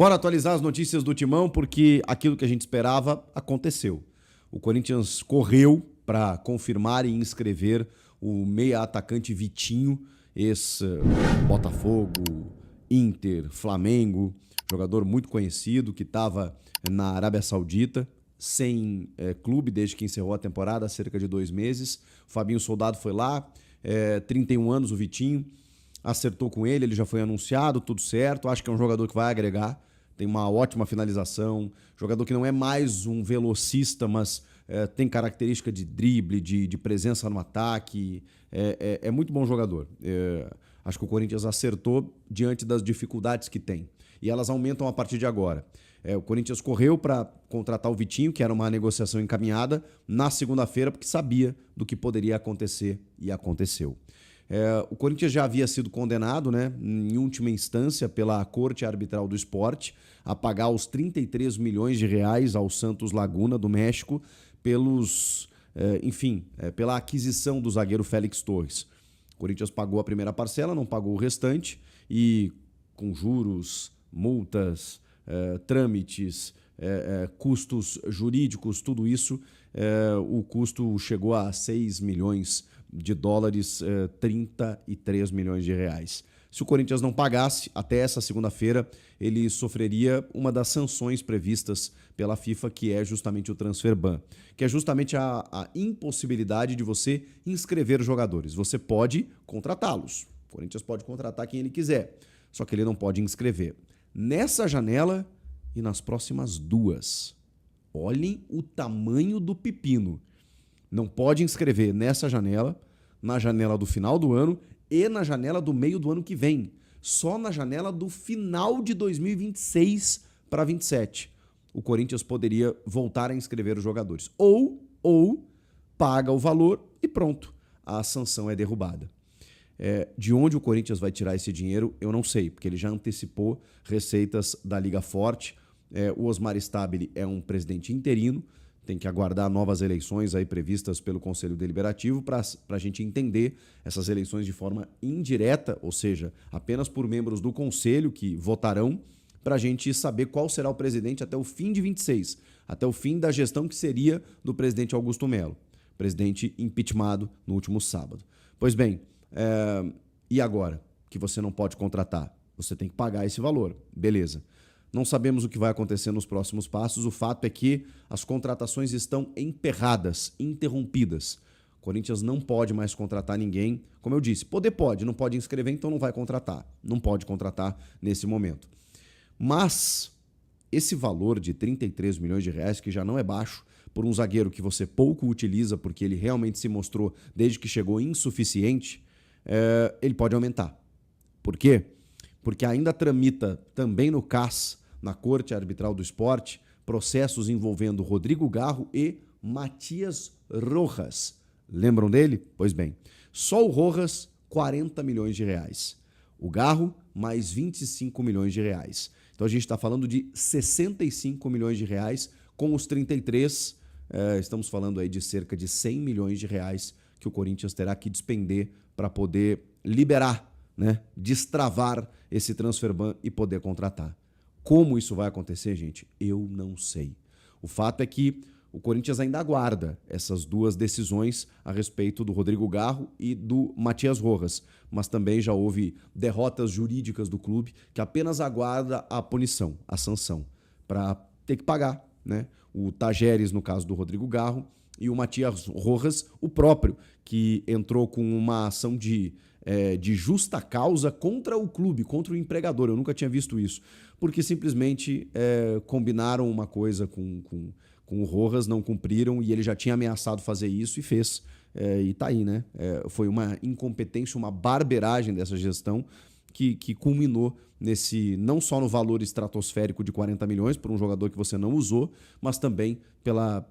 Bora atualizar as notícias do Timão, porque aquilo que a gente esperava aconteceu. O Corinthians correu para confirmar e inscrever o meia-atacante Vitinho, ex-Botafogo, Inter, Flamengo, jogador muito conhecido que estava na Arábia Saudita, sem clube desde que encerrou a temporada, há cerca de 2 meses. O Fabinho Soldado foi lá, 31 anos o Vitinho, acertou com ele já foi anunciado, tudo certo. Acho que é um jogador que vai agregar, tem uma ótima finalização, jogador que não é mais um velocista, mas tem característica de drible, de presença no ataque, é muito bom jogador. Acho que o Corinthians acertou diante das dificuldades que tem, e elas aumentam a partir de agora. O Corinthians correu para contratar o Vitinho, que era uma negociação encaminhada, na segunda-feira, porque sabia do que poderia acontecer, e aconteceu. O Corinthians já havia sido condenado, né, em última instância pela Corte Arbitral do Esporte a pagar os 33 milhões de reais ao Santos Laguna do México pela aquisição do zagueiro Félix Torres. O Corinthians pagou a primeira parcela, não pagou o restante, e com juros, multas, trâmites, custos jurídicos, tudo isso, o custo chegou a 6 milhões de dólares, 33 milhões de reais. Se o Corinthians não pagasse, até essa segunda-feira, ele sofreria uma das sanções previstas pela FIFA, que é justamente o transfer ban, que é justamente a impossibilidade de você inscrever jogadores. Você pode contratá-los. O Corinthians pode contratar quem ele quiser, só que ele não pode inscrever. Nessa janela e nas próximas 2. Olhem o tamanho do pepino. Não pode inscrever nessa janela, na janela do final do ano e na janela do meio do ano que vem. Só na janela do final de 2026 para 27. O Corinthians poderia voltar a inscrever os jogadores. Ou paga o valor e pronto, a sanção é derrubada. De onde o Corinthians vai tirar esse dinheiro, eu não sei, porque ele já antecipou receitas da Liga Forte. O Osmar Stabile é um presidente interino, tem que aguardar novas eleições aí previstas pelo Conselho Deliberativo para a gente entender essas eleições de forma indireta, ou seja, apenas por membros do Conselho que votarão, para a gente saber qual será o presidente até o fim de 26, até o fim da gestão que seria do presidente Augusto Melo, presidente impeachmentado no último sábado. Pois bem, e agora que você não pode contratar? Você tem que pagar esse valor, beleza. Não sabemos o que vai acontecer nos próximos passos. O fato é que as contratações estão emperradas, interrompidas. O Corinthians não pode mais contratar ninguém. Como eu disse, poder pode, não pode inscrever, então não vai contratar. Não pode contratar nesse momento. Mas esse valor de 33 milhões de reais, que já não é baixo, por um zagueiro que você pouco utiliza, porque ele realmente se mostrou, desde que chegou, insuficiente, ele pode aumentar. Por quê? Porque ainda tramita também no CAS, na Corte Arbitral do Esporte, processos envolvendo Rodrigo Garro e Matias Rojas. Lembram dele? Pois bem, só o Rojas, 40 milhões de reais. O Garro, mais 25 milhões de reais. Então a gente está falando de 65 milhões de reais, com os 33, estamos falando aí de cerca de 100 milhões de reais que o Corinthians terá que despender para poder liberar, né, destravar esse transfer ban e poder contratar. Como isso vai acontecer, gente? Eu não sei. O fato é que o Corinthians ainda aguarda essas 2 decisões a respeito do Rodrigo Garro e do Matias Rojas, mas também já houve derrotas jurídicas do clube que apenas aguarda a punição, a sanção, para ter que pagar, né? O Tajeres, no caso do Rodrigo Garro, e o Matias Rojas, o próprio, que entrou com uma ação de justa causa contra o clube, contra o empregador. Eu nunca tinha visto isso, porque simplesmente combinaram uma coisa com o Rojas, não cumpriram, e ele já tinha ameaçado fazer isso e fez. E tá aí, né? Foi uma incompetência, uma barberagem dessa gestão que culminou não só no valor estratosférico de 40 milhões por um jogador que você não usou, mas também pela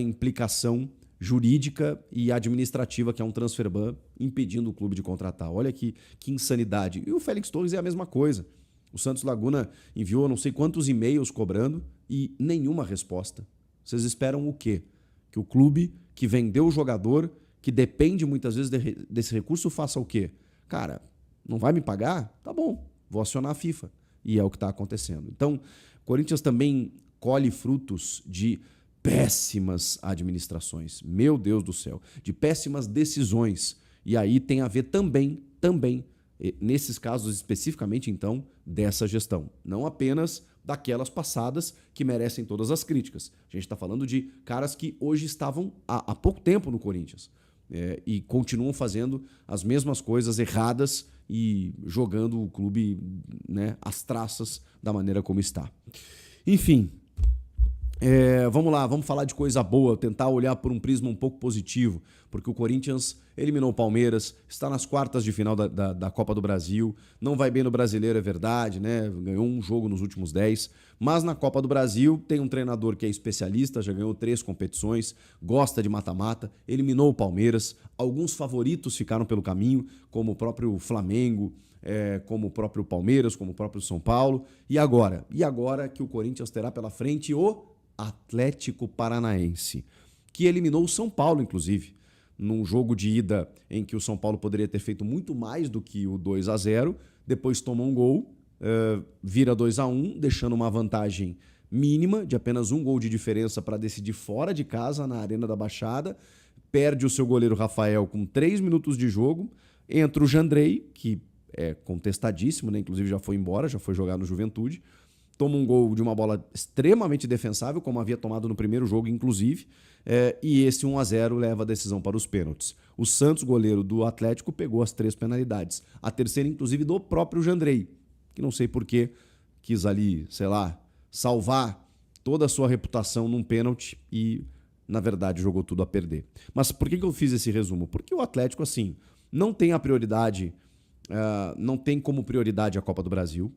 implicação jurídica e administrativa, que é um transfer ban, impedindo o clube de contratar. Olha que insanidade. E o Félix Torres é a mesma coisa. O Santos Laguna enviou não sei quantos e-mails cobrando e nenhuma resposta. Vocês esperam o quê? Que o clube que vendeu o jogador, que depende muitas vezes desse recurso, faça o quê? Cara, não vai me pagar? Tá bom, vou acionar a FIFA. E é o que está acontecendo. Então, o Corinthians também colhe frutos de péssimas administrações. Meu Deus do céu. De péssimas decisões. E aí tem a ver também, nesses casos especificamente, então, dessa gestão. Não apenas daquelas passadas que merecem todas as críticas. A gente está falando de caras que hoje estavam há pouco tempo no Corinthians e continuam fazendo as mesmas coisas erradas e jogando o clube, né, às traças da maneira como está. Enfim, vamos lá, vamos falar de coisa boa, tentar olhar por um prisma um pouco positivo, porque o Corinthians eliminou o Palmeiras, está nas quartas de final da Copa do Brasil, não vai bem no Brasileiro, é verdade, né? Ganhou um jogo nos últimos 10, mas na Copa do Brasil tem um treinador que é especialista, já ganhou 3 competições, gosta de mata-mata, eliminou o Palmeiras, alguns favoritos ficaram pelo caminho, como o próprio Flamengo, como o próprio Palmeiras, como o próprio São Paulo, e agora? E agora que o Corinthians terá pela frente o Atlético Paranaense, que eliminou o São Paulo, inclusive, num jogo de ida em que o São Paulo poderia ter feito muito mais do que o 2-0, depois toma um gol, vira 2-1, deixando uma vantagem mínima de apenas um gol de diferença para decidir fora de casa, na Arena da Baixada, perde o seu goleiro Rafael com 3 minutos de jogo, entra o Jandrei, que é contestadíssimo, né? Inclusive já foi embora, já foi jogar no Juventude, toma um gol de uma bola extremamente defensável, como havia tomado no primeiro jogo, inclusive, e esse 1-0 leva a decisão para os pênaltis. O Santos, goleiro do Atlético, pegou as 3 penalidades. A terceira, inclusive, do próprio Jandrei, que não sei por que quis ali, sei lá, salvar toda a sua reputação num pênalti e, na verdade, jogou tudo a perder. Mas por que eu fiz esse resumo? Porque o Atlético, assim, não tem a prioridade, não tem como prioridade a Copa do Brasil,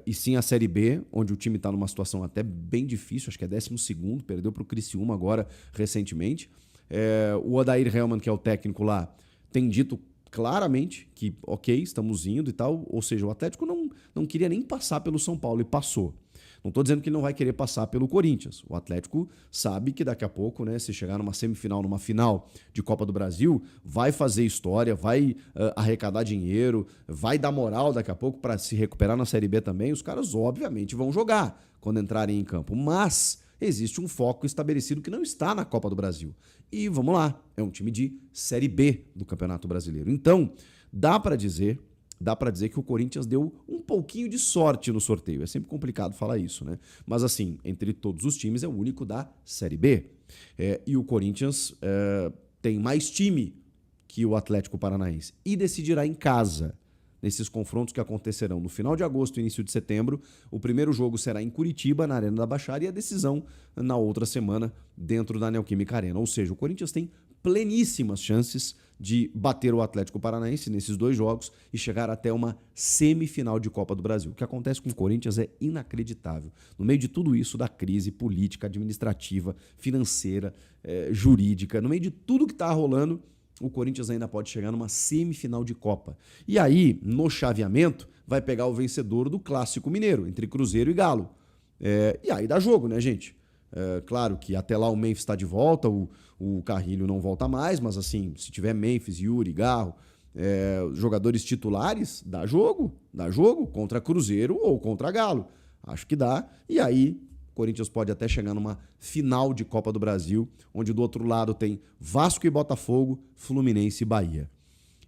e sim a Série B, onde o time está numa situação até bem difícil, acho que é 12º, perdeu para o Criciúma agora recentemente. O Odair Hellmann, que é o técnico lá, tem dito claramente que, ok, estamos indo e tal, ou seja, o Atlético não queria nem passar pelo São Paulo e passou. Não estou dizendo que ele não vai querer passar pelo Corinthians. O Atlético sabe que daqui a pouco, né, se chegar numa semifinal, numa final de Copa do Brasil, vai fazer história, vai arrecadar dinheiro, vai dar moral daqui a pouco para se recuperar na Série B também. Os caras, obviamente, vão jogar quando entrarem em campo. Mas existe um foco estabelecido que não está na Copa do Brasil. E vamos lá, é um time de Série B do Campeonato Brasileiro. Então, dá para dizer que o Corinthians deu um pouquinho de sorte no sorteio. É sempre complicado falar isso, né? Mas assim, entre todos os times é o único da Série B. E o Corinthians tem mais time que o Atlético Paranaense e decidirá em casa, nesses confrontos que acontecerão no final de agosto e início de setembro. O primeiro jogo será em Curitiba, na Arena da Baixada, e a decisão na outra semana dentro da Neoquímica Arena. Ou seja, o Corinthians tem pleníssimas chances de bater o Atlético Paranaense nesses 2 jogos e chegar até uma semifinal de Copa do Brasil. O que acontece com o Corinthians é inacreditável. No meio de tudo isso, da crise política, administrativa, financeira, jurídica, no meio de tudo que está rolando, o Corinthians ainda pode chegar numa semifinal de Copa. E aí, no chaveamento, vai pegar o vencedor do Clássico Mineiro, entre Cruzeiro e Galo. E aí dá jogo, né, gente? Claro que até lá o Memphis está de volta, o Carrilho não volta mais, mas assim, se tiver Memphis, Yuri, Garro, jogadores titulares, dá jogo contra Cruzeiro ou contra Galo. Acho que dá. E aí, o Corinthians pode até chegar numa final de Copa do Brasil, onde do outro lado tem Vasco e Botafogo, Fluminense e Bahia.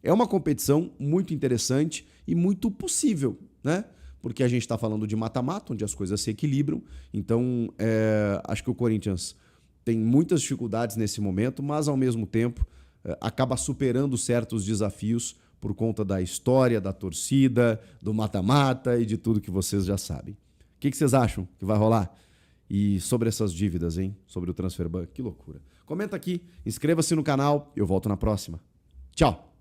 É uma competição muito interessante e muito possível, né? Porque a gente está falando de mata-mata, onde as coisas se equilibram. Então, acho que o Corinthians tem muitas dificuldades nesse momento, mas, ao mesmo tempo, acaba superando certos desafios por conta da história, da torcida, do mata-mata e de tudo que vocês já sabem. O que vocês acham que vai rolar? E sobre essas dívidas, hein? Sobre o Transferban, que loucura. Comenta aqui, inscreva-se no canal, eu volto na próxima. Tchau!